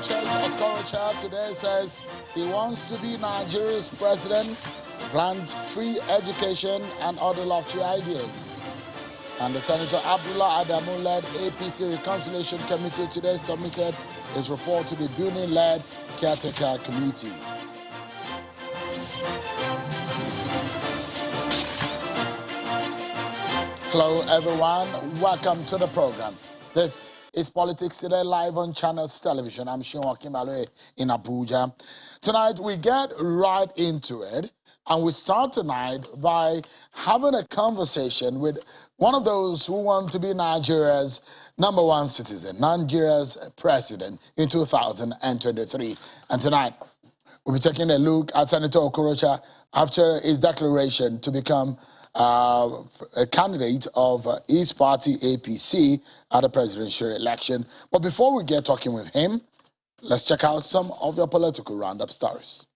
Okorocha's Okorocha today says he wants to be Nigeria's president, plans free education and other lofty ideas. And the Senator Abdullah Adamu-led APC Reconciliation Committee today submitted his report to the Building-led Caretaker Committee. Hello everyone, welcome to the program. This is Politics Today live on Channels Television. I'm Sean Kimbalwe in Abuja. Tonight we get right into it, and we start tonight by having a conversation with one of those who want to be Nigeria's #1 citizen, Nigeria's president in 2023. And tonight we'll be taking a look at Senator Okorocha after his declaration to become a candidate of his party APC at the presidential election. But before we get talking with him, let's check out some of your political roundup stories.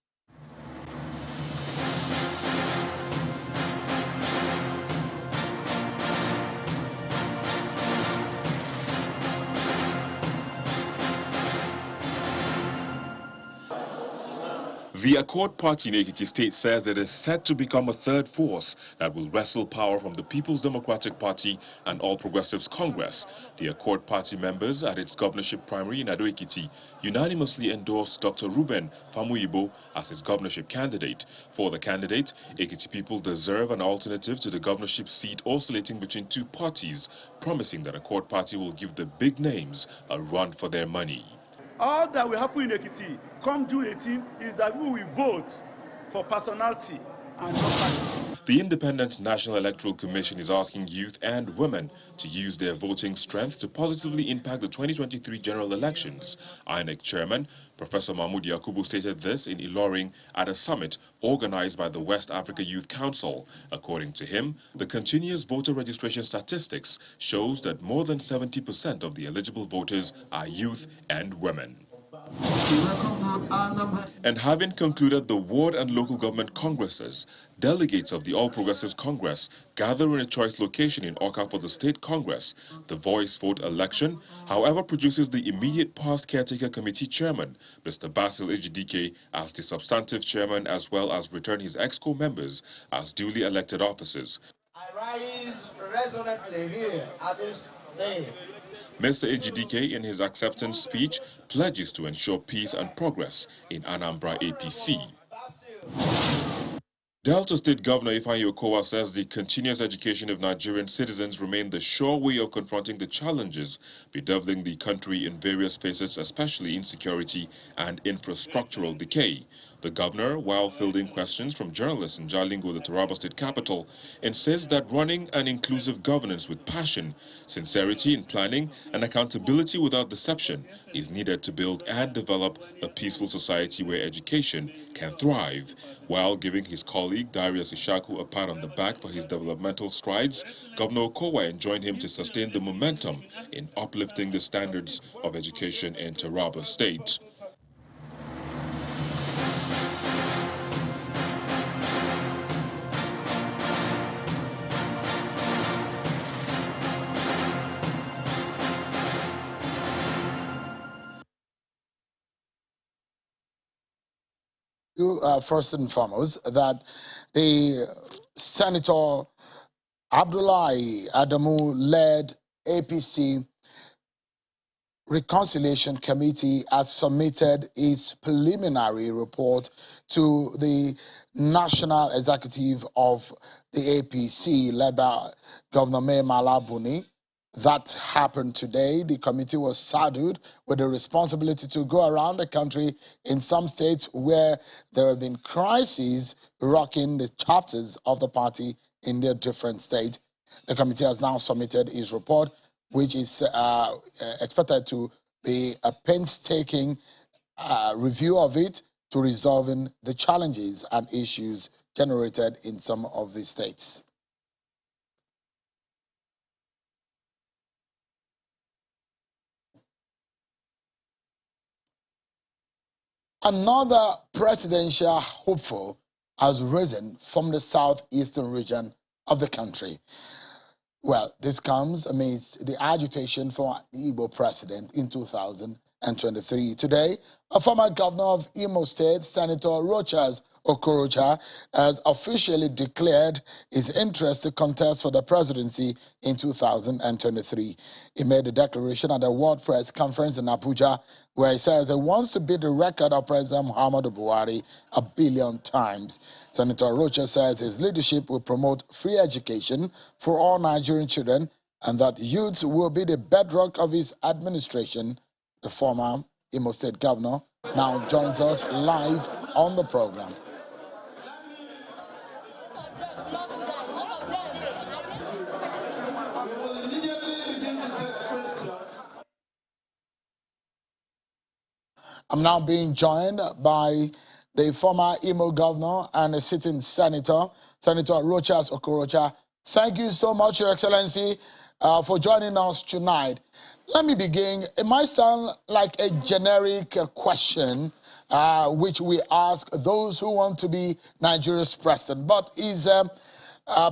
The Accord Party in Ekiti State says it is set to become a third force that will wrestle power from the People's Democratic Party and All Progressives Congress. The Accord Party members at its governorship primary in Ado Ekiti unanimously endorsed Dr. Ruben Famuyibo as his governorship candidate. For the candidate, Ekiti people deserve an alternative to the governorship seat oscillating between two parties, promising that Accord Party will give the big names a run for their money. All that will happen in Ekiti come June 18 is that we will vote for personality and not parties. The Independent National Electoral Commission is asking youth and women to use their voting strength to positively impact the 2023 general elections. INEC Chairman Professor Mahmoud Yakubu stated this in Ilorin at a summit organized by the West Africa Youth Council. According to him, the continuous voter registration statistics shows that more than 70% of the eligible voters are youth and women. And having concluded the ward and local government congresses, delegates of the All Progressives Congress gather in a choice location in Oka for the State Congress. The voice vote election, however, produces the immediate past Caretaker Committee Chairman, Mr. Basil Ejidike, as the substantive chairman, as well as return his EXCO members as duly elected officers. I rise resolutely here at this day. Mr. Ejidike, in his acceptance speech, pledges to ensure peace and progress in Anambra APC. Delta State Governor Ifeanyi Okowa says the continuous education of Nigerian citizens remain the sure way of confronting the challenges bedeviling the country in various facets, especially insecurity and infrastructural decay. The governor, while fielding questions from journalists in Jalingo, the Taraba State capital, insists that running an inclusive governance with passion, sincerity in planning, and accountability without deception is needed to build and develop a peaceful society where education can thrive. While giving his colleague Darius Ishaku a pat on the back for his developmental strides, Governor Okowa enjoined him to sustain the momentum in uplifting the standards of education in Taraba State. First and foremost, that the Senator Abdullah Adamu-led APC Reconciliation Committee has submitted its preliminary report to the National Executive of the APC, led by Governor Mai Mala Buni. That happened today. The committee was saddled with the responsibility to go around the country in some states where there have been crises rocking the chapters of the party in their different states. The committee has now submitted its report, which is expected to be a painstaking review of it to resolving the challenges and issues generated in some of the states. Another presidential hopeful has risen from the southeastern region of the country. Well, this comes amidst the agitation for the Igbo president in 2023. Today, a former governor of Imo State, Senator Okorocha, has officially declared his interest to contest for the presidency in 2023. He made the declaration at a World Press Conference in Abuja, where he says he wants to beat the record of President Muhammadu Buhari 1 billion times. Senator Rocha says his leadership will promote free education for all Nigerian children and that youth will be the bedrock of his administration. The former Imo State governor now joins us live on the program. I'm now being joined by the former Imo governor and a sitting senator, Senator Rochas Okorocha. Thank you so much, Your Excellency, for joining us tonight. Let me begin. It might sound like a generic question, which we ask those who want to be Nigeria's president, but is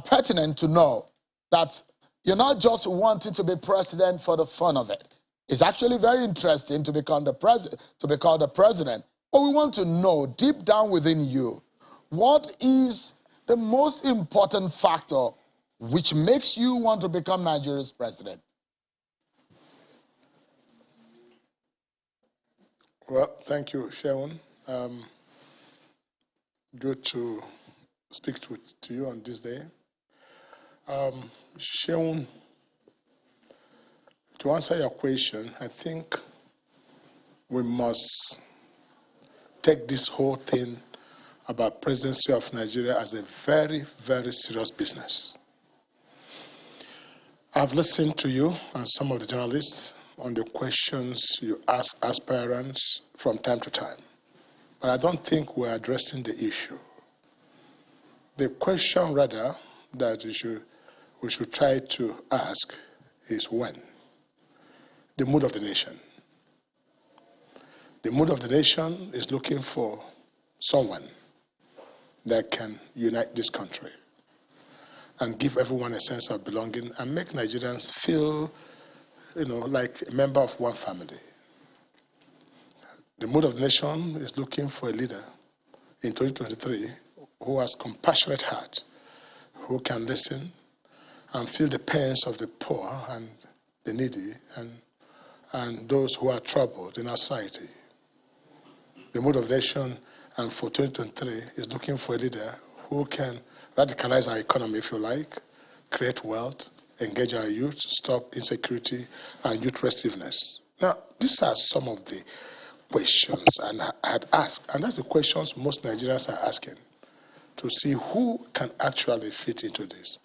pertinent to know that you're not just wanting to be president for the fun of it. It's actually very interesting to become the president. But we want to know deep down within you, what is the most important factor which makes you want to become Nigeria's president? Well, thank you, Sharon. Good to speak to you on this day. Sharon, to answer your question, I think we must take this whole thing about presidency of Nigeria as a very, very serious business. I've listened to you and some of the journalists on the questions you ask aspirants from time to time, but I don't think we're addressing the issue. The question, rather, that we should try to ask is when. The mood of the nation. The mood of the nation is looking for someone that can unite this country and give everyone a sense of belonging and make Nigerians feel, like a member of one family. The mood of the nation is looking for a leader in 2023 who has compassionate heart, who can listen and feel the pains of the poor and the needy and those who are troubled in our society. The mood of the nation and for 2023 is looking for a leader who can radicalize our economy, if you like, create wealth, engage our youth, stop insecurity and youth restiveness. Now, these are some of the questions I had asked, and that's the questions most Nigerians are asking, to see who can actually fit into this.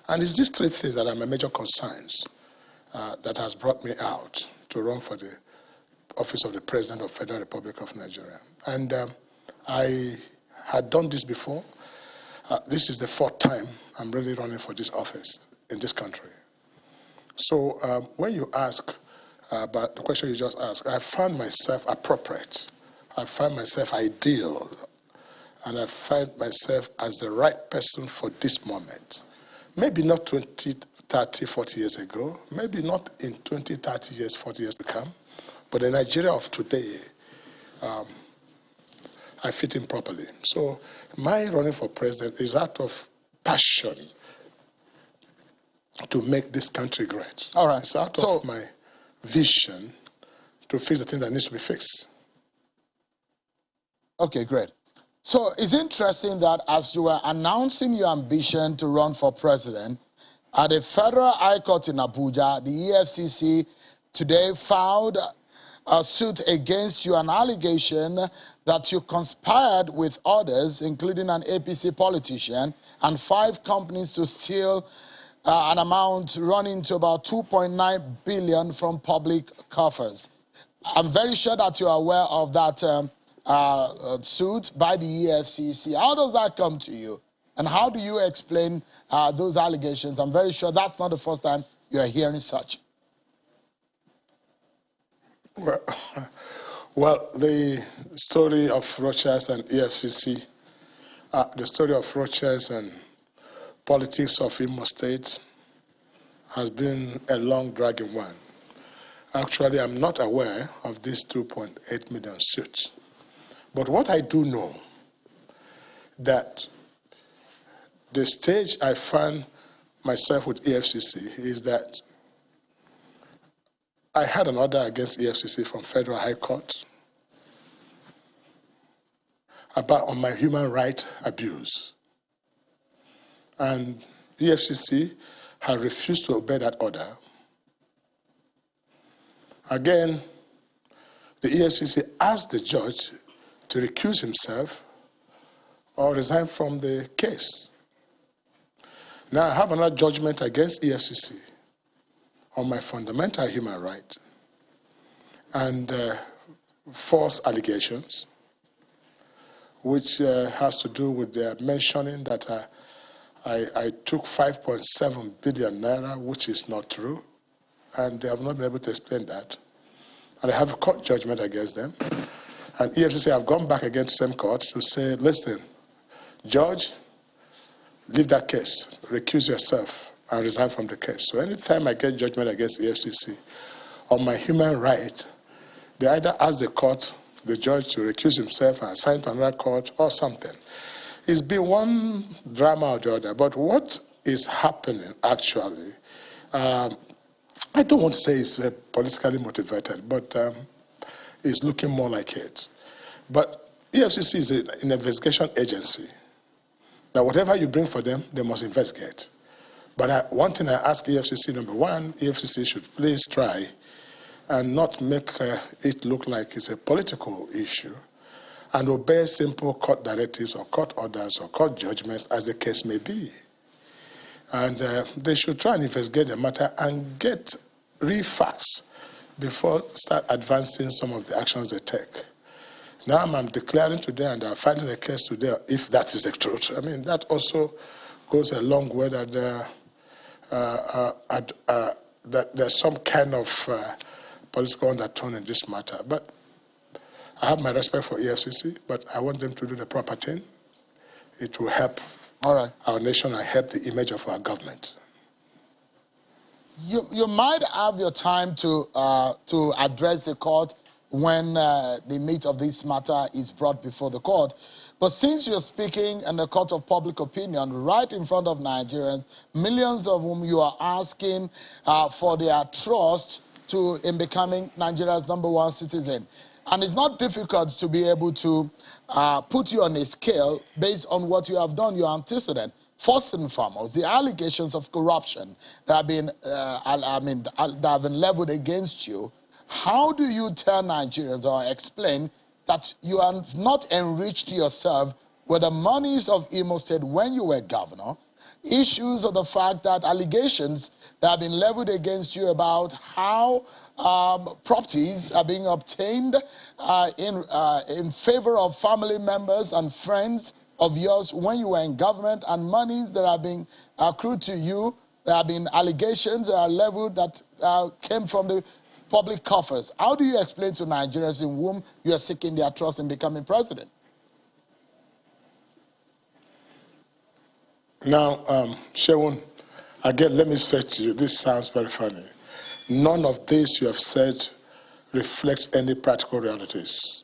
And it's these three things that are my major concerns that has brought me out to run for the office of the President of the Federal Republic of Nigeria. And I had done this before. This is the fourth time I'm really running for this office in this country. So when you ask about the question you just asked, I find myself appropriate. I find myself ideal. And I find myself as the right person for this moment. Maybe not 20, 30, 40 years ago. Maybe not in 20, 30 years, 40 years to come. But the Nigeria of today, I fit in properly. So my running for president is out of passion to make this country great. All right. It's out of my vision to fix the things that needs to be fixed. Okay, great. So it's interesting that as you were announcing your ambition to run for president, at the Federal High Court in Abuja, the EFCC today filed a suit against you, an allegation that you conspired with others, including an APC politician, and 5 companies to steal an amount running to about 2.9 billion from public coffers. I'm very sure that you are aware of that suit by the EFCC. How does that come to you? And how do you explain those allegations? I'm very sure that's not the first time you are hearing such. Well, the story of Rochas and EFCC, the story of Rochas and politics of Imo State, has been a long dragging one. Actually, I'm not aware of this 2.8 million suits. But what I do know, that the stage I find myself with EFCC is that I had an order against EFCC from Federal High Court on my human right abuse. And EFCC had refused to obey that order. Again, the EFCC asked the judge to recuse himself or resign from the case. Now I have another judgment against EFCC on my fundamental human right and false allegations, which has to do with their mentioning that I took 5.7 billion naira, which is not true, and they have not been able to explain that. And I have a court judgment against them. And EFCC have gone back again to the same court to say, listen, judge, leave that case, recuse yourself, and resign from the case. So anytime I get judgment against the EFCC on my human right, they either ask the court, the judge, to recuse himself and assign to another court or something. It's been one drama or the other. But what is happening actually, I don't want to say it's politically motivated, but it's looking more like it. But EFCC is an investigation agency. Now, whatever you bring for them, they must investigate. But one thing I ask EFCC, number one, EFCC should please try and not make it look like it's a political issue and obey simple court directives or court orders or court judgments as the case may be. And they should try and investigate the matter and get real facts before start advancing some of the actions they take. Now I'm declaring today and I'm filing a case today, if that is the truth. I mean, that also goes a long way that, that there's some kind of political undertone in this matter. But I have my respect for EFCC, but I want them to do the proper thing. It will help our nation and help the image of our government. You might have your time to address the court when the meat of this matter is brought before the court. But since you're speaking in the court of public opinion right in front of Nigerians, millions of whom you are asking for their trust in becoming Nigeria's #1 citizen. And it's not difficult to be able to put you on a scale based on what you have done, your antecedent. First and foremost, the allegations of corruption that have been, that have been leveled against you. How do you tell Nigerians or explain that you have not enriched yourself with the monies of Imo State when you were governor? Issues of the fact that allegations that have been leveled against you about how properties are being obtained in favor of family members and friends of yours when you were in government, and monies that are being accrued to you. There have been allegations that are leveled that came from the public coffers. How do you explain to Nigerians in whom you are seeking their trust in becoming president? Now, Shewun, again, let me say to you, this sounds very funny. None of this you have said reflects any practical realities.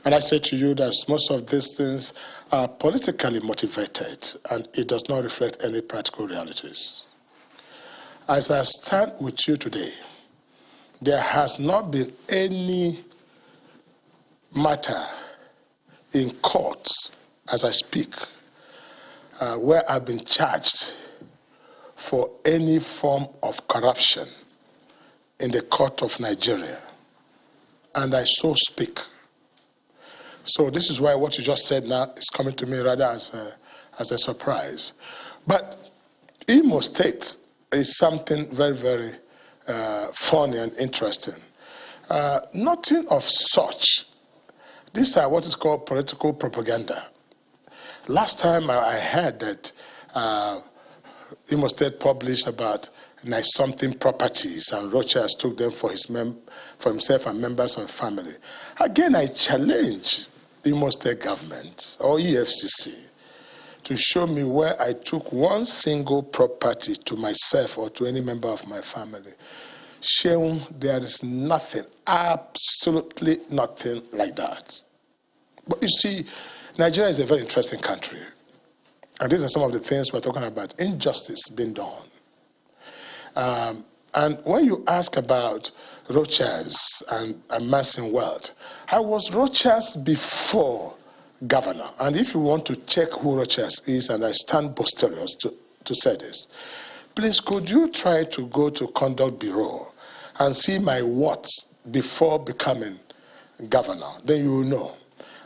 And I say to you that most of these things are politically motivated, and it does not reflect any practical realities. As I stand with you today, there has not been any matter in courts, as I speak, where I've been charged for any form of corruption in the court of Nigeria. And I so speak. So this is why what you just said now is coming to me rather as a surprise. But Imo State is something very, very funny and interesting. Nothing of such. These are what is called political propaganda. Last time I heard that Imo State published about something properties, and Rochas took them for himself and members of the family. Again, I challenge Imo State government or EFCC to show me where I took one single property to myself or to any member of my family. Sheung, there is nothing, absolutely nothing like that. But you see, Nigeria is a very interesting country. And these are some of the things we're talking about. Injustice being done. And when you ask about Rochas and amassing wealth, I was Rochas before governor. And if you want to check who Rochas is, and I stand posteriors to say this, please could you try to go to Conduct Bureau and see my words before becoming governor? Then you will know.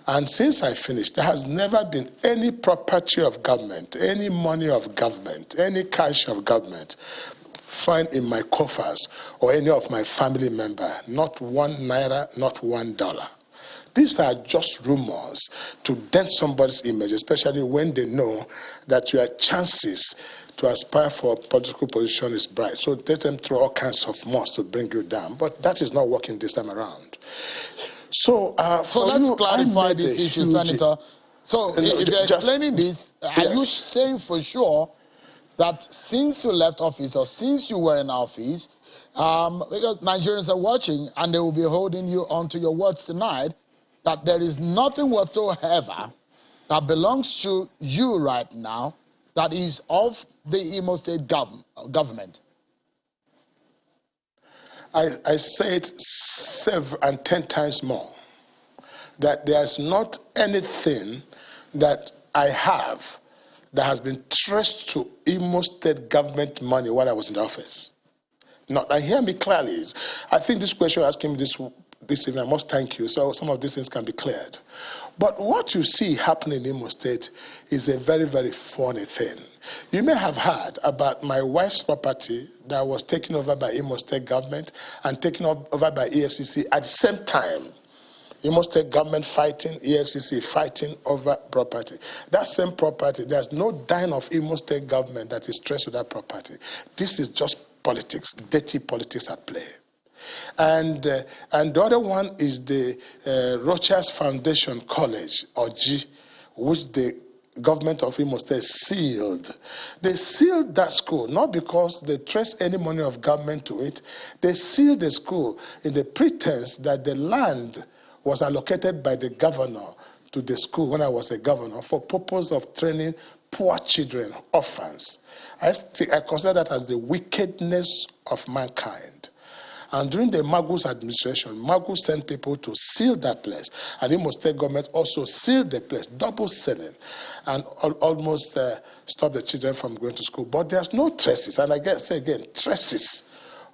And since I finished, there has never been any property of government, any money of government, any cash of government find in my coffers or any of my family member, not 1 naira, not $1. These are just rumors to dent somebody's image, especially when they know that your chances to aspire for a political position is bright. So let them throw all kinds of moss to bring you down. But that is not working this time around. So, so let's clarify this issue, Senator. So if you're explaining this, are you saying for sure that since you left office or since you were in office, because Nigerians are watching and they will be holding you onto your words tonight, that there is nothing whatsoever that belongs to you right now that is of the Imo State government? I say it 7 and 10 times more, that there's not anything that I have that has been traced to Imo State government money while I was in the office. Not, and hear me clearly. I think this question you're asking me this evening, I must thank you, so some of these things can be cleared. But what you see happening in Imo State is a very, very funny thing. You may have heard about my wife's property that was taken over by Imo State government and taken over by EFCC at the same time. Imo State government fighting, EFCC fighting over property. That same property, there's no dime of Imo State government that is traced to that property. This is just politics, dirty politics at play. And the other one is the Rochas Foundation College, or G, which the government of Imo State sealed. They sealed that school, not because they traced any money of government to it. They sealed the school in the pretense that the land was allocated by the governor to the school when I was a governor for purpose of training poor children, orphans. I consider that as the wickedness of mankind. And during the Magu's administration, Magu sent people to seal that place. And Imo State government also sealed the place, double sealing, and almost stopped the children from going to school. But there's no traces, and I say again, traces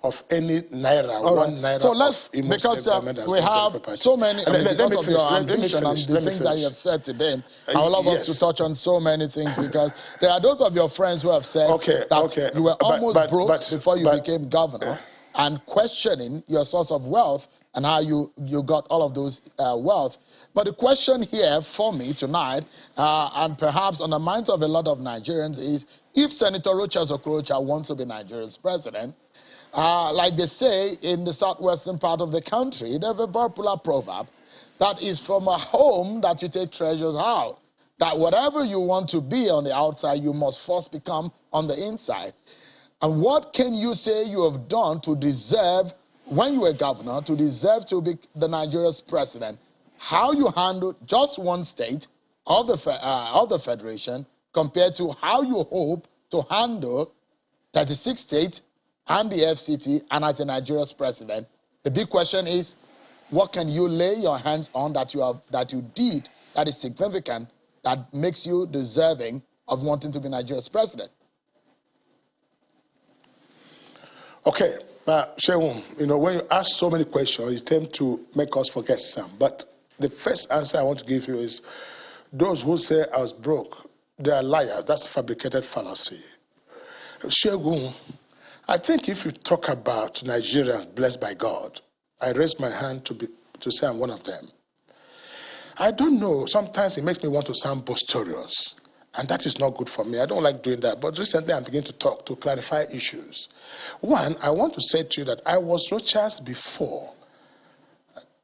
of any naira, all right. 1 naira. So let's, because we have so many, because of your ambition and the things that you have said today, I would love us to touch on so many things, because there are those of your friends who have said that you were almost broke before you became governor, and questioning your source of wealth and how you got all of those wealth. But the question here for me tonight, and perhaps on the minds of a lot of Nigerians, is if Senator Rochas Okorocha wants to be Nigeria's president, like they say in the southwestern part of the country, they have a popular proverb that is from a home that you take treasures out. That whatever you want to be on the outside, you must first become on the inside. And what can you say you have done to deserve, when you were governor, to deserve to be the Nigeria's president? How you handled just one state of the federation compared to how you hope to handle 36 states and the FCT, and as a Nigeria's president. The big question is, what can you lay your hands on that you did that is significant, that makes you deserving of wanting to be Nigeria's president? Okay, Sheung, when you ask so many questions, you tend to make us forget some. But the first answer I want to give you is, those who say I was broke, they are liars. That's a fabricated fallacy. Sheung, I think if you talk about Nigerians blessed by God, I raise my hand to say I'm one of them. I don't know, sometimes it makes me want to sound boisterous, and that is not good for me. I don't like doing that, but recently I'm beginning to talk to clarify issues. One, I want to say to you that I was Rochas before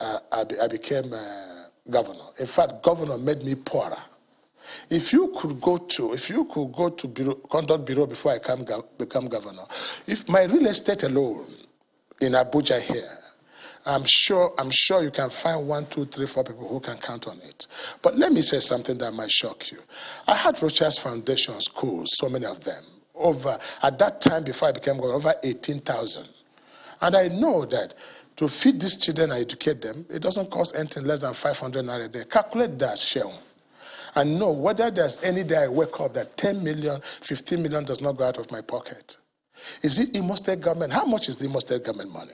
I became governor. In fact, governor made me poorer. If you could go to bureau, conduct bureau before I become governor, if my real estate alone in Abuja here, I'm sure you can find 1, 2, 3, 4 people who can count on it. But let me say something that might shock you. I had Rocha's Foundation schools, so many of them, at that time before I became governor, over 18,000. And I know that to feed these children and educate them, it doesn't cost anything less than 500 naira a day. Calculate that, Sheon. And know whether there's any day I wake up that 10 million, 15 million does not go out of my pocket. Is it Imo State government? How much is the Imo State government money?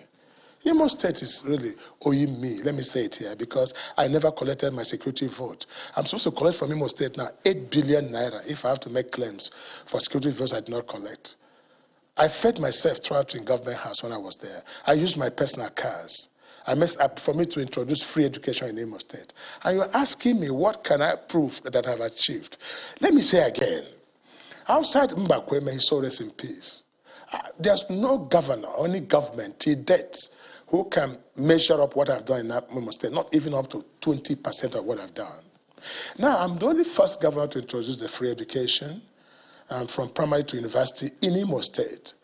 Imo State is really owing me, let me say it here, because I never collected my security vote. I'm supposed to collect from Imo State now 8 billion naira if I have to make claims for security votes I did not collect. I fed myself throughout in government house when I was there. I used my personal cars. I messed up for me to introduce free education in Imo State. And you're asking me, what can I prove that I've achieved? Let me say again, outside Mbakweme, he saw us in peace. There's no governor, only government till date, who can measure up what I've done in Imo State, not even up to 20% of what I've done. Now, I'm the only first governor to introduce the free education from primary to university in Imo State.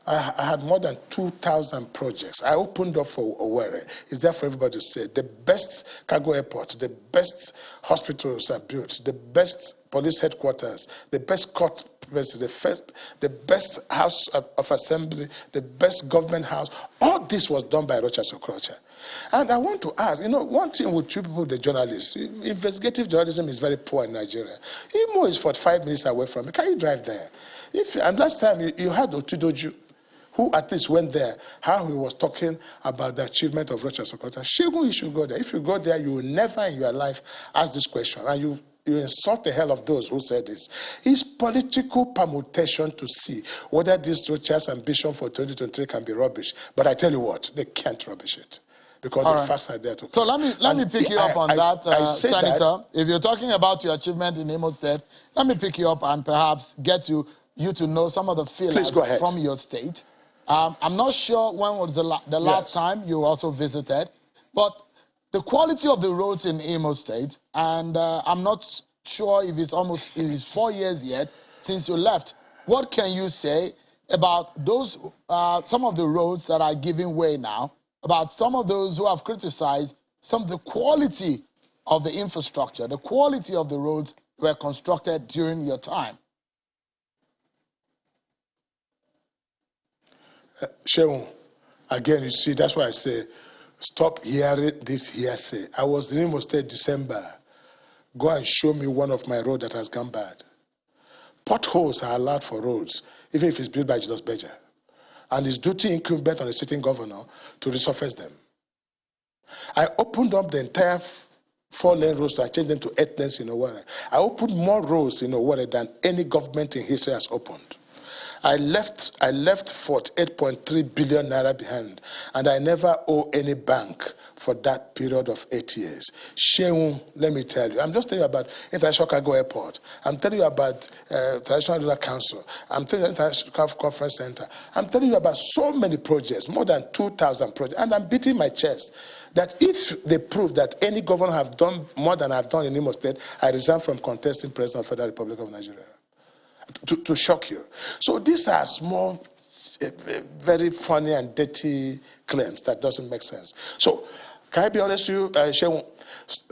I had more than 2,000 projects. I opened up for Owerri. It's there for everybody to say. The best cargo airport, the best hospitals are built, the best police headquarters, the best court place, the best house of assembly, the best government house. All this was done by Okorocha. And I want to ask, one thing with you people, the journalists, investigative journalism is very poor in Nigeria. Imo is 45 minutes away from me. Can you drive there? And last time you had Otudoju, who at least went there, how he was talking about the achievement of Rocha Sokota. Shegun, you should go there. If you go there, you will never in your life ask this question. And you insult the hell of those who said this. It's political permutation to see whether this Rocha's ambition for 2023 can be rubbish. But I tell you what, they can't rubbish it. Because the facts are there to come. So let me pick you up on that, Senator. If you're talking about your achievement in Imo State, let me pick you up and perhaps get you to know some of the feelings from your state. I'm not sure when was the last time you also visited, but the quality of the roads in Imo State, and I'm not sure if it's 4 years yet since you left. What can you say about those, some of the roads that are giving way now, about some of those who have criticized some of the quality of the infrastructure, the quality of the roads were constructed during your time? Sheon, again, you see, that's why I say, stop hearing this hearsay. I was in Imo State December. Go and show me one of my roads that has gone bad. Potholes are allowed for roads, even if it's built by Julius Berger. And it's duty incumbent on the sitting governor to resurface them. I opened up the entire 4-lane roads, so I changed them to 8 lanes in Owerri. I opened more roads in Owerri than any government in history has opened. I left 48.3 billion naira behind, and I never owe any bank for that period of 8 years. Sheung, let me tell you, I'm just telling you about International Cargo Airport. I'm telling you about Traditional Rural Council. I'm telling you about International Conference Center. I'm telling you about so many projects, more than 2,000 projects, and I'm beating my chest that if they prove that any governor have done more than I've done in Imo State, I resign from contesting President of the Federal Republic of Nigeria. To shock you. So these are small, very funny and dirty claims that doesn't make sense. So can I be honest with you, Sheung,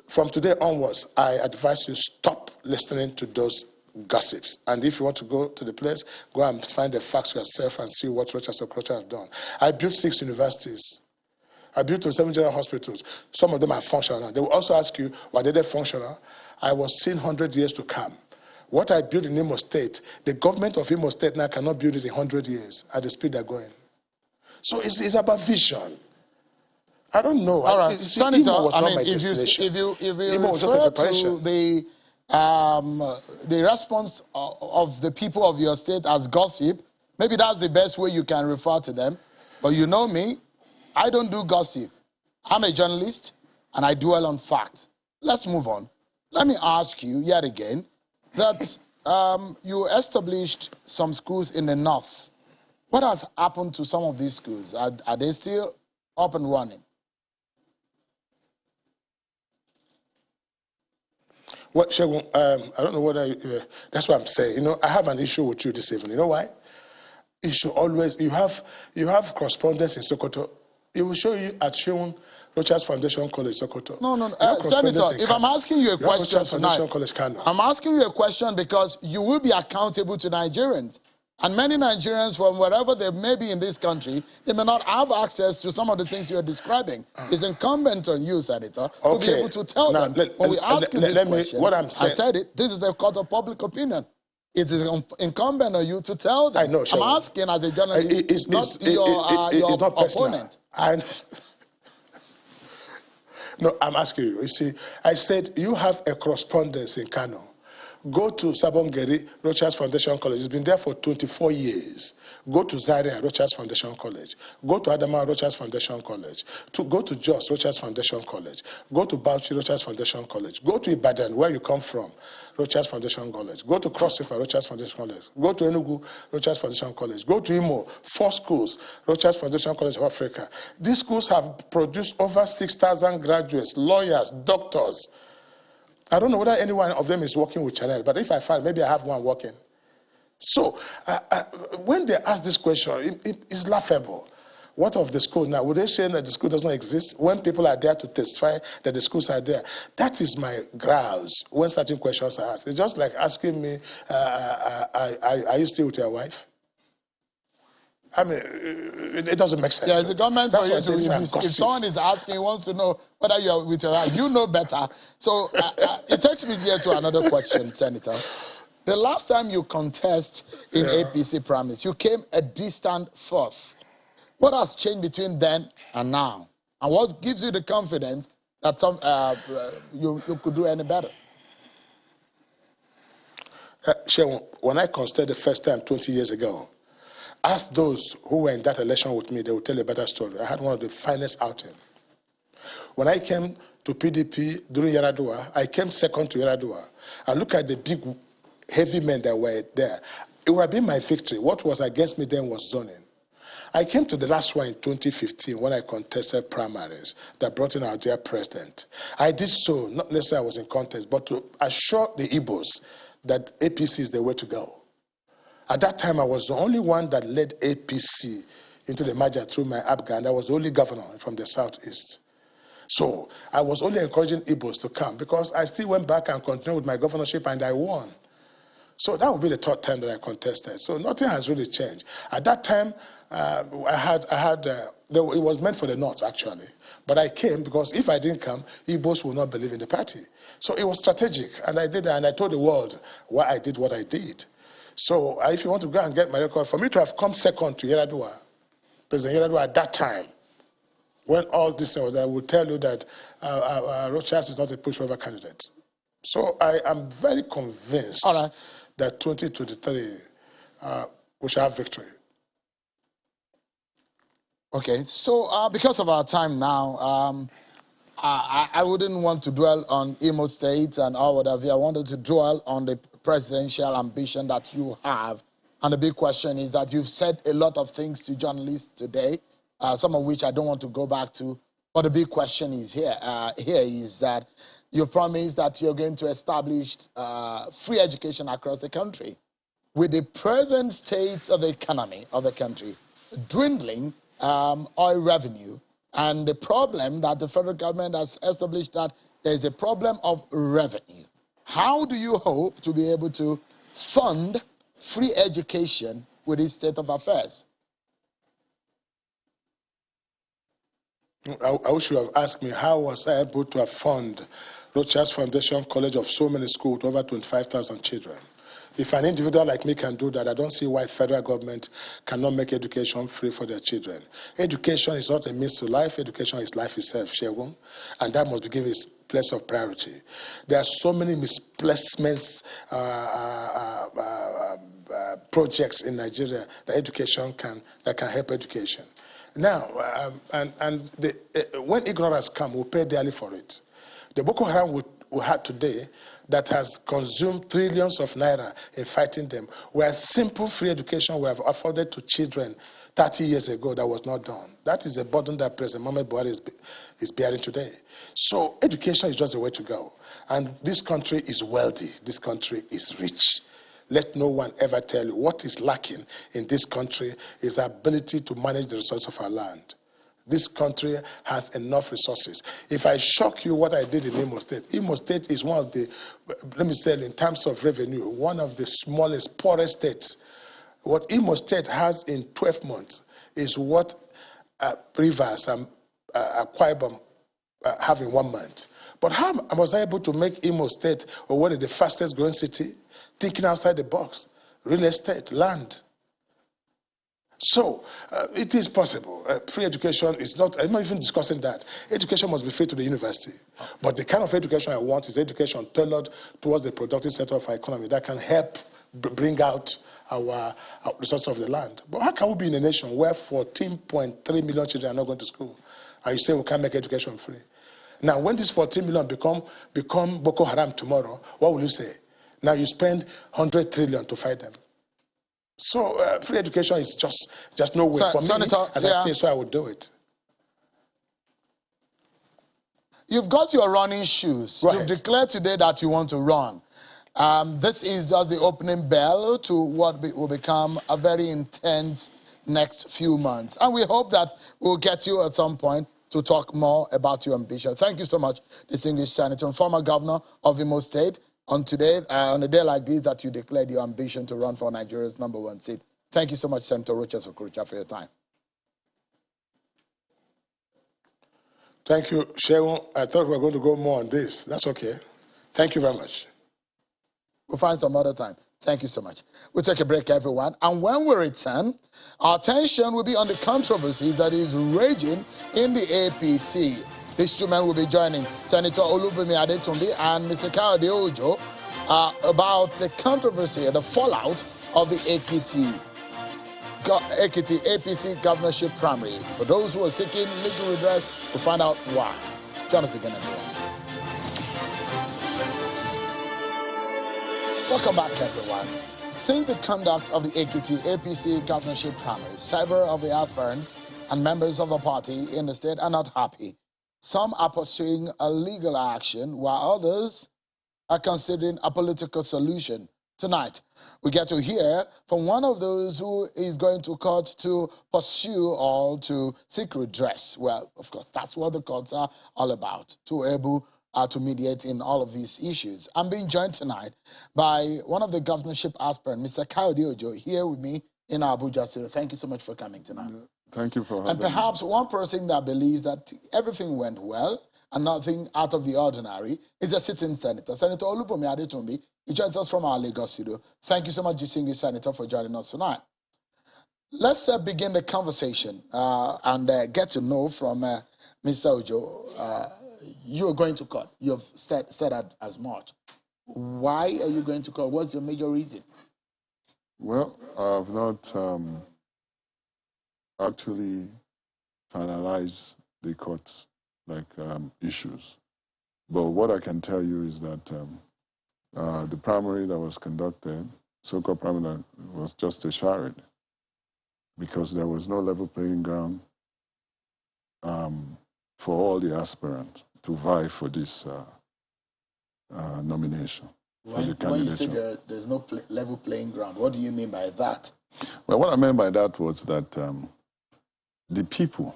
from today onwards, I advise you stop listening to those gossips. And if you want to go to the place, go and find the facts yourself and see what Rocha Okorocha have done. I built 6 universities. I built 7 general hospitals. Some of them are functional. They will also ask you, why did they functional? I was seeing 100 years to come. What I built in Imo State, the government of Imo State now cannot build it in 100 years at the speed they're going. So it's about vision. I don't know. All right, Senator, I mean, if you refer to the response of the people of your state as gossip, maybe that's the best way you can refer to them. But you know me, I don't do gossip. I'm a journalist, and I dwell on facts. Let's move on. Let me ask you yet again, that you established some schools in the north. What has happened to some of these schools? Are they still up and running? What, Shegun, I don't know whether that's what I'm saying. You know, I have an issue with you this evening. You know why? You should always, you have correspondence in Sokoto. It will show you at Shegun Rochas Foundation College, Sokoto. No, Senator, if I'm asking you a question tonight, College, I'm asking you a question because you will be accountable to Nigerians. And many Nigerians from wherever they may be in this country, they may not have access to some of the things you're describing. It's incumbent on you, Senator, to be able to tell them. When we ask you this question, what I'm saying, I said it, this is a court of public opinion. It is incumbent on you to tell them. I know, I'm asking as a journalist, not your not opponent. No, I'm asking you. You see, I said you have a correspondence in Kano. Go to Sabongeri Rochas Foundation College. It's been there for 24 years. Go to Zaria Rochas Foundation College. Go to Adama Rochas Foundation College. Go to Jos Rochas Foundation College. Go to Bauchi Rochas Foundation College. Go to Ibadan, where you come from, Rochas Foundation College. Go to Cross River Rochas Foundation College. Go to Enugu Rochas Foundation College. Go to Imo, 4 schools, Rochas Foundation College of Africa. These schools have produced over 6,000 graduates, lawyers, doctors. I don't know whether any one of them is working with Chanel, but if I find, maybe I have one working. So when they ask this question, it's laughable. What of the school now? Would they say that the school does not exist when people are there to testify that the schools are there? That is my grouse when certain questions are asked. It's just like asking me, are you still with your wife? I mean, it doesn't make sense. Yeah, it's a government for you to, if someone is asking, he wants to know whether you're with your wife, you know better. So it takes me here to another question, Senator. The last time you contest in APC primaries, you came a distant fourth. What has changed between then and now? And what gives you the confidence that you could do any better? When I contested the first time 20 years ago, ask those who were in that election with me, they will tell you a better story. I had one of the finest outings. When I came to PDP during Yaradua, I came second to Yaradua. And look at the big, heavy men that were there. It would have been my victory. What was against me then was zoning. I came to the last one in 2015 when I contested primaries that brought in our dear president. I did so, not necessarily I was in contest, but to assure the Igbos that APC is the way to go. At that time, I was the only one that led APC into the merger through my Afghan. I was the only governor from the southeast. So I was only encouraging Igbos to come because I still went back and continued with my governorship and I won. So that would be the third time that I contested. So nothing has really changed. At that time, it was meant for the North actually. But I came because if I didn't come, Igbos would not believe in the party. So it was strategic. And I did that and I told the world why I did what I did. So if you want to go and get my record, for me to have come second to Yaradua, President Yaradua at that time, when all this was, I would tell you that Rochas is not a pushover candidate. So I am very convinced that 2023 we shall have victory. Okay, so because of our time now, I wouldn't want to dwell on Imo State and all whatever. I wanted to dwell on the presidential ambition that you have. And the big question is that you've said a lot of things to journalists today, some of which I don't want to go back to. But the big question is here is that you've promised that you're going to establish free education across the country. With the present state of the economy of the country dwindling oil revenue, and the problem that the federal government has established that there's a problem of revenue. How do you hope to be able to fund free education with this state of affairs? I wish you have asked me how was I able to fund Rochas Foundation College of so many schools with over 25,000 children. If an individual like me can do that, I don't see why federal government cannot make education free for their children. Education is not a means to life. Education is life itself, Shegun, and that must be given its place of priority. There are so many misplacements projects in Nigeria that education can help education. Now, when ignorance comes, we'll pay dearly for it. The Boko Haram we had today that has consumed trillions of naira in fighting them, where simple free education we have afforded to children 30 years ago that was not done. That is a burden that President Mohamed Buhari is bearing today. So education is just the way to go. And this country is wealthy. This country is rich. Let no one ever tell you what is lacking in this country is the ability to manage the resources of our land. This country has enough resources. If I shock you what I did in Imo State is one of the, let me say in terms of revenue, one of the smallest, poorest states. What Imo State has in 12 months is what Rivers and Akwa Ibom have in 1 month. But how was I able to make Imo State or one of the fastest growing city, thinking outside the box, real estate, land? So it is possible. Free education is not, I'm not even discussing that. Education must be free to the university. But the kind of education I want is education tailored towards the productive sector of our economy that can help bring out our resources of the land. But how can we be in a nation where 14.3 million children are not going to school? And you say we can't make education free? Now, when these 14 million become Boko Haram tomorrow, what will you say? Now you spend 100 trillion to fight them. So free education is just no way for me. As I say, so I would do it. You've got your running shoes. You've declared today that you want to run. This is just the opening bell to what will become a very intense next few months. And we hope that we'll get you at some point to talk more about your ambition. Thank you so much, distinguished Senator and former governor of Imo State, on a day like this that you declared your ambition to run for Nigeria's #1 seat. Thank you so much, Senator Okorocha, for your time. Thank you, Shegun. I thought we were going to go more on this. That's okay. Thank you very much. We'll find some other time. Thank you so much. We'll take a break, everyone. And when we return, our attention will be on the controversies that is raging in the APC. These two men will be joining Senator Olubunmi Adetunbi and Mr. Kayode Ojo about the controversy, the fallout of the Ekiti APC governorship primary. For those who are seeking legal redress, we'll find out why. Join us again, everyone. Welcome back, everyone. Since the conduct of the Ekiti APC governorship primary, several of the aspirants and members of the party in the state are not happy. Some are pursuing a legal action, while others are considering a political solution. Tonight, we get to hear from one of those who is going to court to pursue or to seek redress. Well, of course, that's what the courts are all about, to able to mediate in all of these issues. I'm being joined tonight by one of the governorship aspirants, Mr. Kayode Ojo, here with me in Abuja studio. Thank you so much for coming tonight. Thank you for having me. And perhaps one person that believes that everything went well and nothing out of the ordinary is a sitting senator, Senator Olubunmi Adetunbi. He joins us from our Lagos studio. Thank you so much, distinguished senator, for joining us tonight. Let's begin the conversation and get to know from Mr. Ojo. You are going to court. You have said as much. Why are you going to court? What's your major reason? Well, I've not actually finalized the court issues. But what I can tell you is that the primary that was conducted, so-called primary, was just a charade because there was no level playing ground for all the aspirants to vie for this nomination. When you say there's no level playing ground, what do you mean by that? Well, what I meant by that was that the people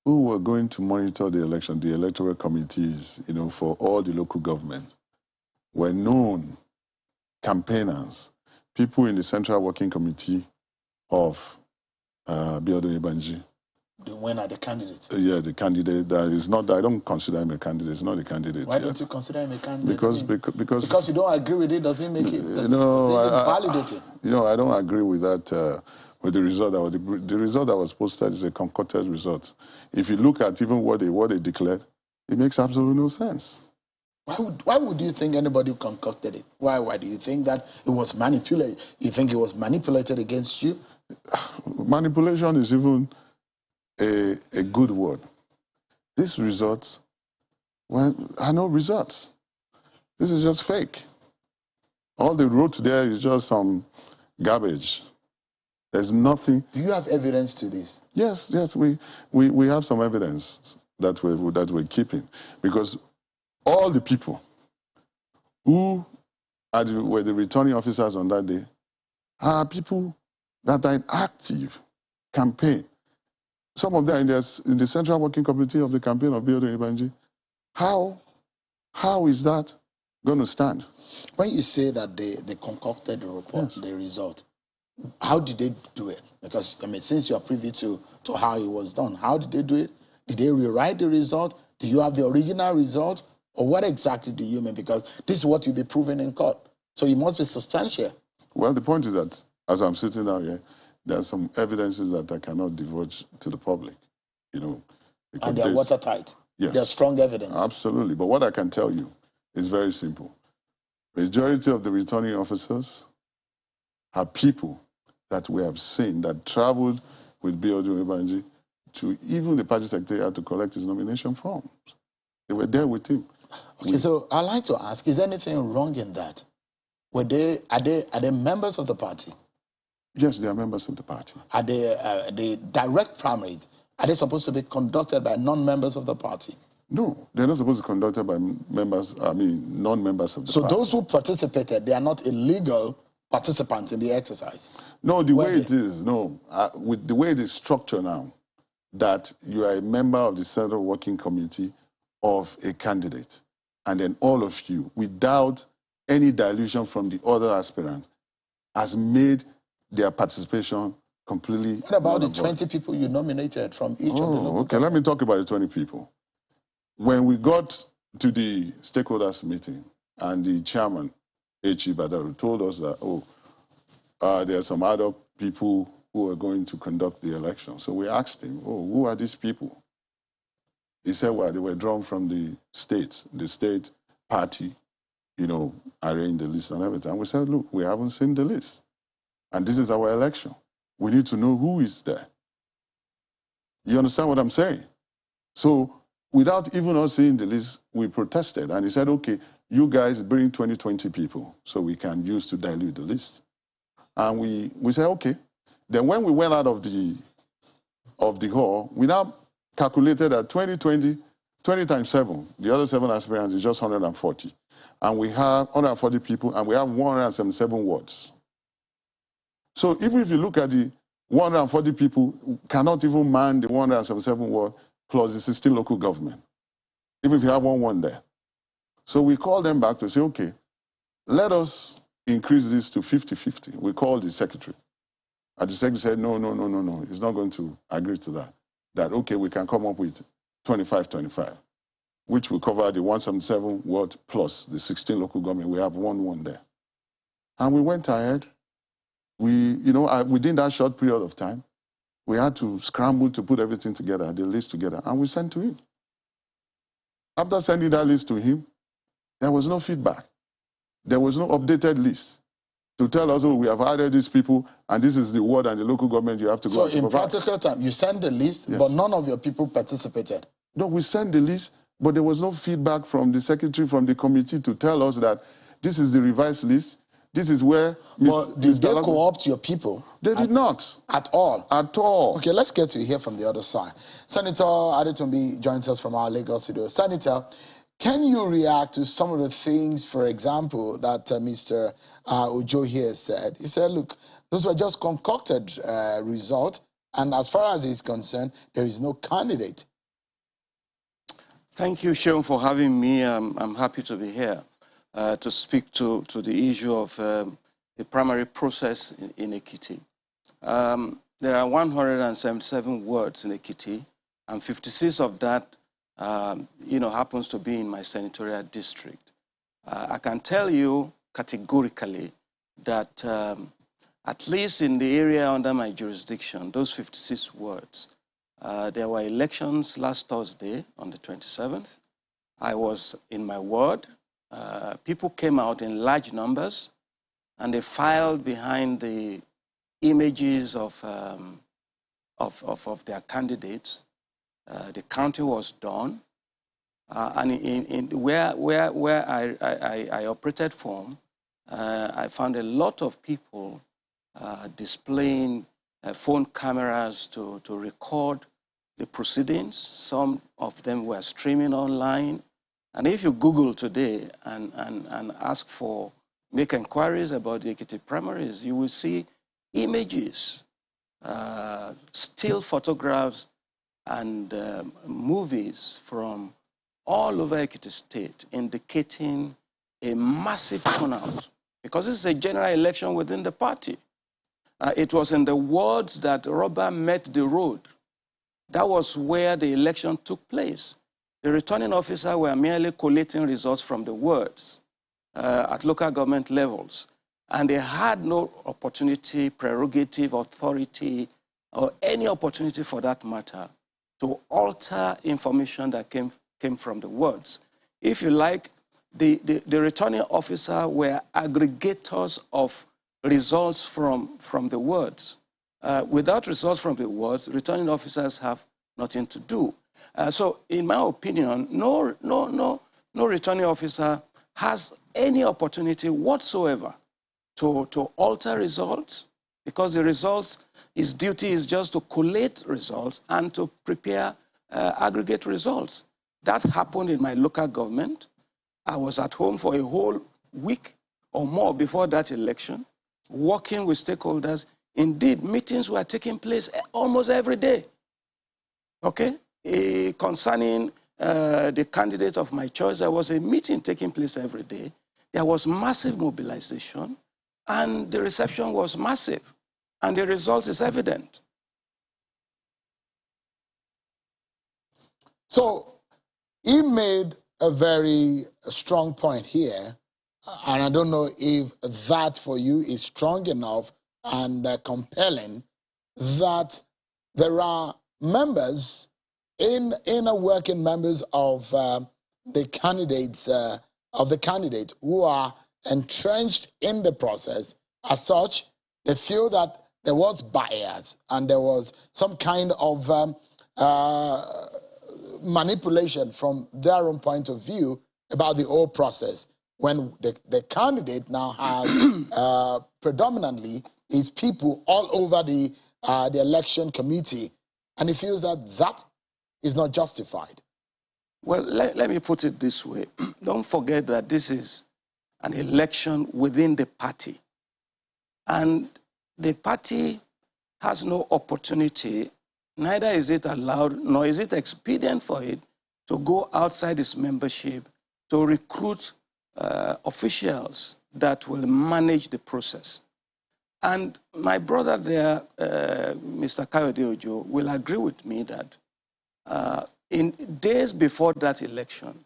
who were going to monitor the election, the electoral committees, for all the local governments, were known campaigners, people in the Central Working Committee of Biodun Ibanji. The winner, the candidate? Yeah, the candidate. That is not, I don't consider him a candidate. It's not a candidate. Why don't you consider him a candidate? Because you don't agree with it, doesn't make it, doesn't validate it? I don't agree with that, with the result. The result that was posted is a concocted result. If you look at even what they declared, it makes absolutely no sense. Why would you think anybody concocted it? Why do you think that it was manipulated? You think it was manipulated against you? Manipulation is even a good word. These results are no results. This is just fake. All they wrote there is just some garbage. There's nothing. Do you have evidence to this? Yes, we have some evidence that we're keeping, because all the people who were the returning officers on that day are people that are in active campaign. Some of them in the Central Working Committee of the campaign of Biodo Ibanji. How is that going to stand? When you say that they concocted the report, Yes. the result, how did they do it? Because, I mean, since you are privy to how it was done, how did they do it? Did they rewrite the result? Do you have the original result? Or what exactly do you mean? Because this is what you'll be proving in court. So it must be substantial. Well, the point is that as I'm sitting down here, there are some evidences that I cannot divulge to the public, And they are watertight. Yes. They are strong evidence. Absolutely. But what I can tell you is very simple. Majority of the returning officers are people that we have seen that traveled with Biodo Ibanji to even the party secretariat to collect his nomination forms. They were there with him. Okay, so I'd like to ask, is there anything wrong in that? Are they members of the party? Yes, they are members of the party. Are they direct primaries? Are they supposed to be conducted by non-members of the party? No, they're not supposed to be conducted by non-members of the party. So those who participated, they are not illegal participants in the exercise? No, the way it is, with the way it is structured now, that you are a member of the Central Working Committee of a candidate, and then all of you, without any dilution from the other aspirants, has made their participation completely. What about the 20 people you nominated from each of the local okay, let me talk about the 20 people. When we got to the stakeholders meeting, and the chairman, H.E. Badaru, told us that, there are some other people who are going to conduct the election. So we asked him, who are these people? He said, well, they were drawn from the state party, arranged the list and everything. And we said, look, we haven't seen the list. And this is our election. We need to know who is there. You understand what I'm saying? So without even us seeing the list, we protested. And he said, okay, you guys bring 20 people so we can use to dilute the list. And we said, okay. Then when we went out of the hall, we now calculated that 20 times 7, the other 7 aspirants is just 140. And we have 140 people, and we have 177 wards. So even if you look at the 140 people, cannot even man the 177 ward plus the 16 local government, even if you have one there. So we called them back to say, okay, let us increase this to 50-50. We called the secretary. And the secretary said, no, he's not going to agree to that. That, okay, we can come up with 25-25, which will cover the 177 ward plus the 16 local government. We have one there. And we went ahead. Within that short period of time, we had to scramble to put everything together, the list together, and we sent to him. After sending that list to him, there was no feedback. There was no updated list to tell us, we have added these people, and this is the ward and the local government you have to go and supervise. So in practical time, you sent the list, yes, but none of your people participated? No, we sent the list, but there was no feedback from the secretary, from the committee to tell us that this is the revised list. This is where... But did they co-opt your people? They did not. At all? At all. Okay, let's get to hear from the other side. Senator Adetunbi joins us from our Lagos studio. Senator, can you react to some of the things, for example, that Mr. Ojo here said? He said, look, those were just concocted results, and as far as he's concerned, there is no candidate. Thank you, Sean, for having me. I'm happy to be here to speak to the issue of the primary process in Ekiti. There are 177 wards in Ekiti, and 56 of that happens to be in my senatorial district. I can tell you categorically that at least in the area under my jurisdiction, those 56 wards, there were elections last Thursday on the 27th. I was in my ward. People came out in large numbers, and they filed behind the images of their candidates. The counting was done, and where I operated from, I found a lot of people displaying phone cameras to record the proceedings. Some of them were streaming online. And if you Google today and ask for, make inquiries about the Ekiti primaries, you will see images, still photographs, and movies from all over Ekiti State indicating a massive turnout, because this is a general election within the party. It was in the wards that rubber met the road. That was where the election took place. The returning officers were merely collating results from the wards at local government levels, and they had no opportunity, prerogative, authority, or any opportunity for that matter to alter information that came from the wards. If you like, the returning officer were aggregators of results from the wards. Without results from the wards, returning officers have nothing to do. So in my opinion, no returning officer has any opportunity whatsoever to alter results, because the results, his duty is just to collate results and to prepare aggregate results. That happened in my local government. I was at home for a whole week or more before that election, working with stakeholders. Indeed, meetings were taking place almost every day, okay? Concerning the candidate of my choice, there was a meeting taking place every day. There was massive mobilization, and the reception was massive, and the result is evident. So he made a very strong point here, and I don't know if that for you is strong enough and compelling, that there are members inner working members of the candidates who are entrenched in the process. As such, they feel that there was bias and there was some kind of manipulation from their own point of view about the whole process, when the candidate now has predominantly is people all over the election committee, and he feels that that is not justified. Well, let me put it this way. Don't forget that this is an election within the party, and the party has no opportunity, neither is it allowed, nor is it expedient for it to go outside its membership to recruit officials that will manage the process. And my brother there, Mr. Kayode Ojo, will agree with me that in days before that election,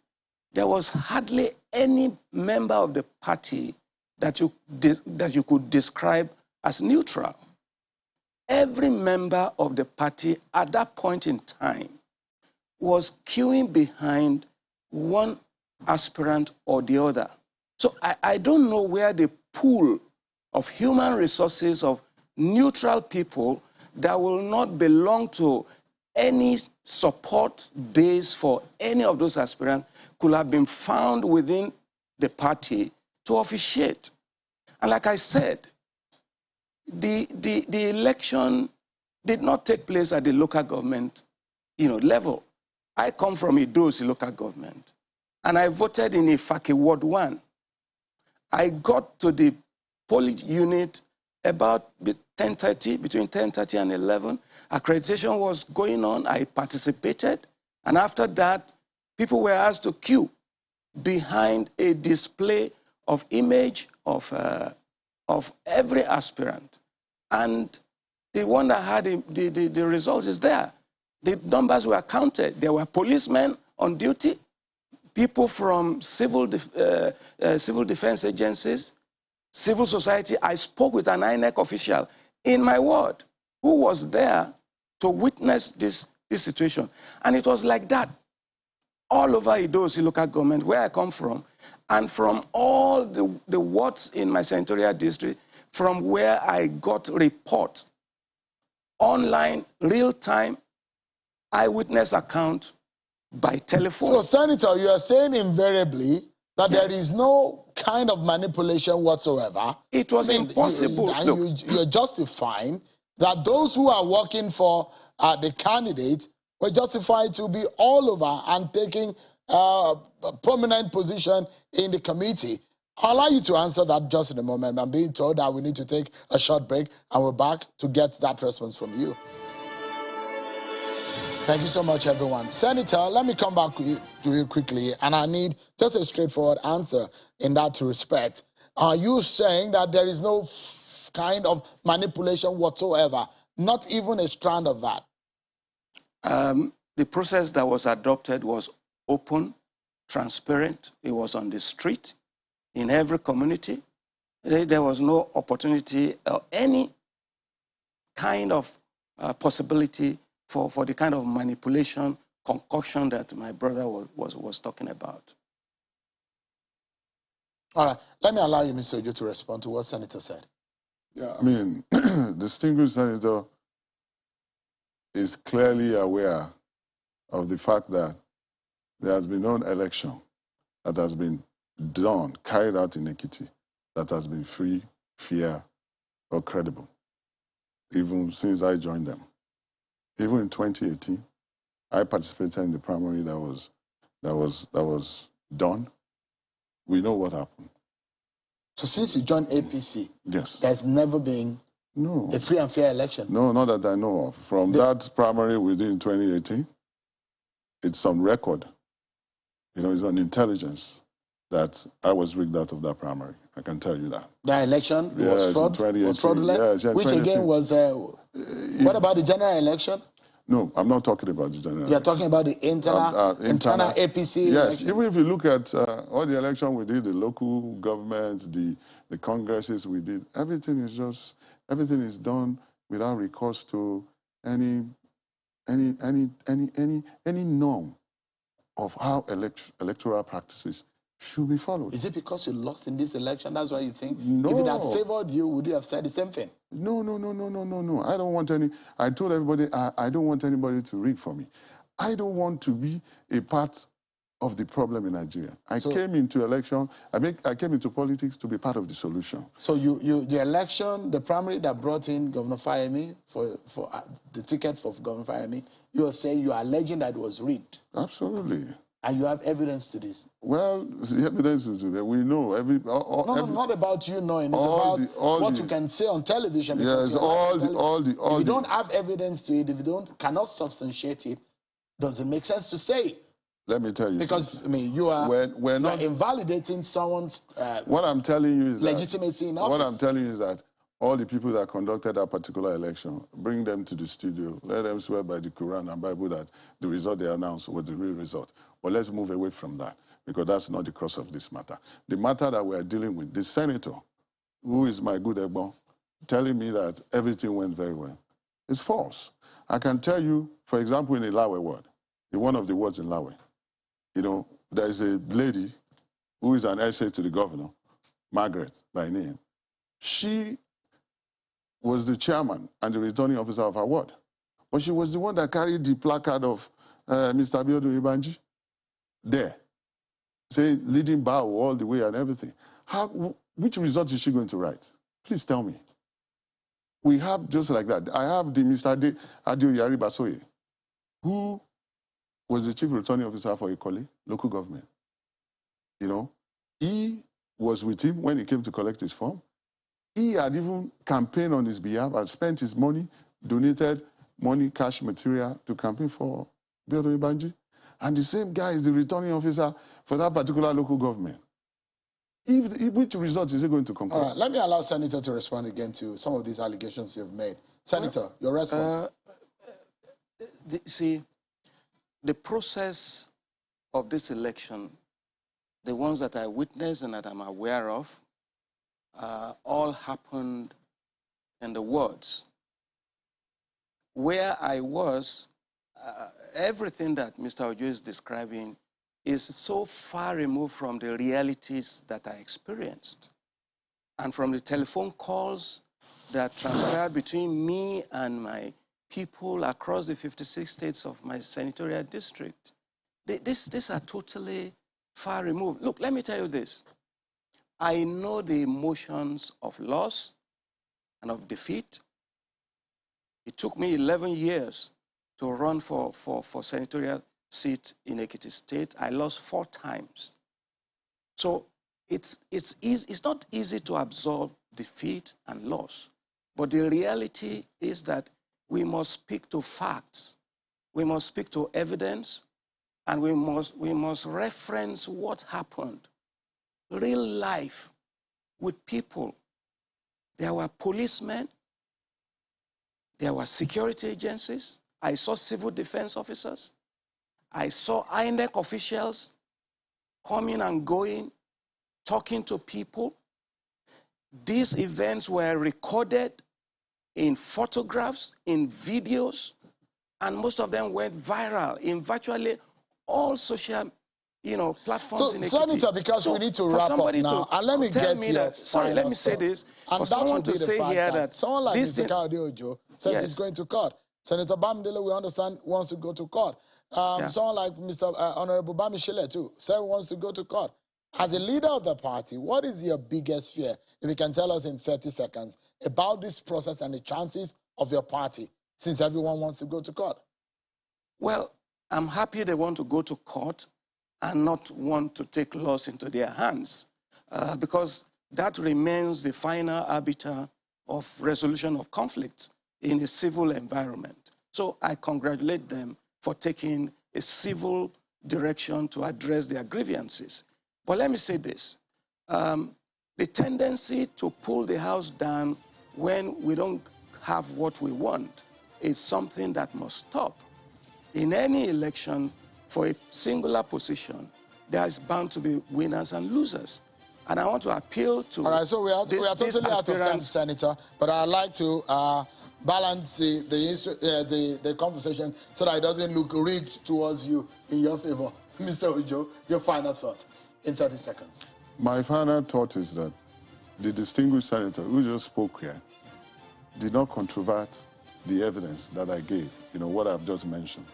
there was hardly any member of the party that you could describe as neutral. Every member of the party at that point in time was queuing behind one aspirant or the other. So I don't know where the pool of human resources of neutral people that will not belong to any support base for any of those aspirants could have been found within the party to officiate. And like I said, the election did not take place at the local government level. I come from Idosi local government, and I voted in Ifaki Ward 1. I got to the polling unit about 10:30, between 10:30 and 11. Accreditation was going on. I participated. And after that, people were asked to queue behind a display of image of every aspirant. And the one that had the results is there. The numbers were counted. There were policemen on duty, people from civil defense agencies, civil society. I spoke with an INEC official in my ward who was there to witness this situation. And it was like that all over Idosi local government, where I come from, and from all the wards in my senatorial district, from where I got report, online, real-time, eyewitness account by telephone. So, Senator, you are saying invariably that there is no kind of manipulation whatsoever. It was impossible. You're justifying that those who are working for the candidate were justified to be all over and taking a prominent position in the committee. I'll allow you to answer that just in a moment. I'm being told that we need to take a short break, and we're back to get that response from you. Thank you so much, everyone. Senator, let me come back to you quickly, and I need just a straightforward answer in that respect. Are you saying that there is no kind of manipulation whatsoever, not even a strand of that? The process that was adopted was open, transparent. It was on the street, in every community. There was no opportunity or any kind of possibility for the kind of manipulation, concoction that my brother was talking about. All right, let me allow you, Mr. Ojo, to respond to what Senator said. Yeah, I mean, the distinguished senator is clearly aware of the fact that there has been no election that has been done, carried out in Ekiti, that has been free, fair, or credible, even since I joined them. Even in 2018, I participated in the primary that was done. We know what happened. So since you joined APC, yes, there's never been a free and fair election? No, not that I know of. From that primary we did in 2018, it's on record. You know, it's on intelligence that I was rigged out of that primary. I can tell you that. The election was fraudulent, which again was, what about the general election? No, I'm not talking about the general election. You're talking about the internal APC yes, election? even if you look at all the election we did, the local governments, the congresses we did, everything is done without recourse to any norm of how electoral practices should be followed. Is it because you lost in this election? That's why you think? No. If it had favored you, would you have said the same thing? No. I don't want any. I told everybody I don't want anybody to rig for me. I don't want to be a part of the problem in Nigeria. I came into election. I came into politics to be part of the solution. So the election, the primary that brought in Governor Fayemi for the ticket for Governor Fayemi, you are saying you are alleging that it was rigged. Absolutely. And you have evidence to this? Well, the evidence is that we know. No, not about you knowing. It's about what you can say on television. Because yes, if you don't have evidence to it, if you cannot substantiate it, does it make sense to say it? Let me tell you because something. I mean, you are not invalidating someone's what I'm telling you is legitimacy in office. What I'm telling you is that all the people that conducted that particular election, bring them to the studio, let them swear by the Quran and Bible that the result they announced was the real result. But let's move away from that, because that's not the crux of this matter. The matter that we are dealing with, the senator, who is my good Egbon, telling me that everything went very well, is false. I can tell you, for example, in the Lawe ward, in one of the wards in Lawe, you know, there is a lady who is an essay to the governor, Margaret by name. She was the chairman and the returning officer of her ward. But she was the one that carried the placard of Mr. Abiodun Ibanji there, saying leading bow all the way and everything. Which result is she going to write? Please tell me. We have just like that. I have the Mr. Adeoyari Basoye, who was the chief returning officer for Ikole, local government. You know, he was with him when he came to collect his form. He had even campaigned on his behalf and spent his money, donated money, cash, material to campaign for Abiodun Ibanji. And the same guy is the returning officer for that particular local government. Which result is he going to conclude? All right, let me allow Senator to respond again to some of these allegations you've made. Senator, your response. See, the process of this election, the ones that I witnessed and that I'm aware of, all happened in the wards. Where I was, everything that Mr. Ojo is describing is so far removed from the realities that I experienced. And from the telephone calls that transpired between me and my people across the 56 states of my senatorial district, these are totally far removed. Look, let me tell you this. I know the emotions of loss and of defeat. It took me 11 years to run for senatorial seat in Ekiti State. I lost 4 times. So it's not easy to absorb defeat and loss. But the reality is that we must speak to facts. We must speak to evidence, and we must reference what happened. Real life with people. There were policemen, there were security agencies, I saw civil defense officers, I saw INEC officials coming and going, talking to people. These events were recorded in photographs, in videos, and most of them went viral in virtually all social platforms in Ekiti. Senator, because we need to wrap up now, and let me get to your sorry, let me say this. And for that someone will be to the say fact here that someone like Mr. Kayode Ojo says he's going to court. Senator Bamdele, we understand, wants to go to court. Someone like Mr. Honorable Bamishile too said wants to go to court. As a leader of the party, what is your biggest fear, if you can tell us in 30 seconds, about this process and the chances of your party, since everyone wants to go to court? Well, I'm happy they want to go to court and not want to take laws into their hands, because that remains the final arbiter of resolution of conflicts in a civil environment. So I congratulate them for taking a civil direction to address their grievances. But let me say this. The tendency to pull the house down when we don't have what we want is something that must stop. In any election, for a singular position, there is bound to be winners and losers. And I want to appeal to all right, so we are totally out of time, Senator, but I'd like to balance the conversation so that it doesn't look rigged towards you in your favor. Mr. Ojo, your final thought in 30 seconds. My final thought is that the distinguished senator who just spoke here did not controvert the evidence that I gave, what I've just mentioned.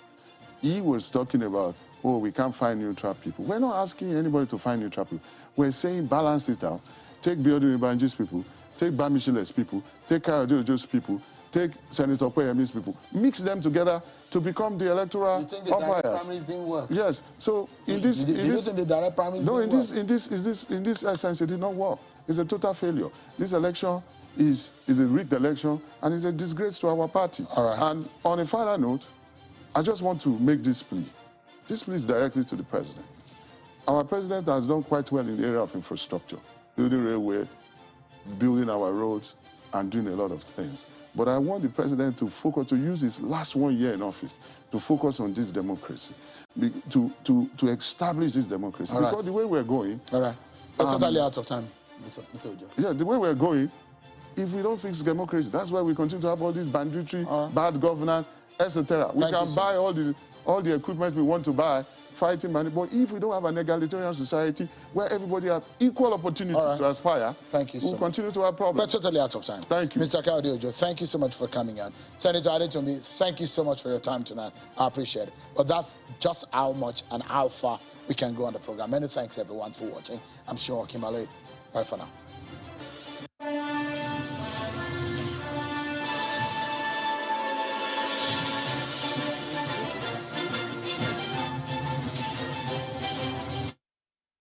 He was talking about, oh, we can't find neutral people. We're not asking anybody to find neutral people. We're saying balance it out. Take Biodun Ibanji's people, take Bamishile's people, take Kayode Ojo's people, take Senator Poyemi's people, mix them together to become the electoral umpires. You think the direct primaries didn't work? Yes. So in this, do you think the direct primaries didn't work? In this essence, it did not work. It's a total failure. This election is a rigged election, and it's a disgrace to our party. All right. And on a final note, I just want to make this plea. This plea is directly to the president. Our president has done quite well in the area of infrastructure, building railway, building our roads, and doing a lot of things. But I want the president to focus, to use his last 1 year in office to focus on this democracy, to establish this democracy. All right. Because the way we're going... All right. We're totally out of time, Mr. Ojo. Yeah, the way we're going, if we don't fix democracy, that's why we continue to have all this banditry, bad governance, etc. We can buy all the equipment we want to buy, fighting money. But if we don't have an egalitarian society where everybody has equal opportunity to aspire, we'll continue to have problems. We're totally out of time. Thank you. Mr. Kayode Ojo, thank you so much for coming on. Senator Adetunbi, thank you so much for your time tonight. I appreciate it. But that's just how much and how far we can go on the program. Many thanks, everyone, for watching. I'm sure Kimale. Bye for now.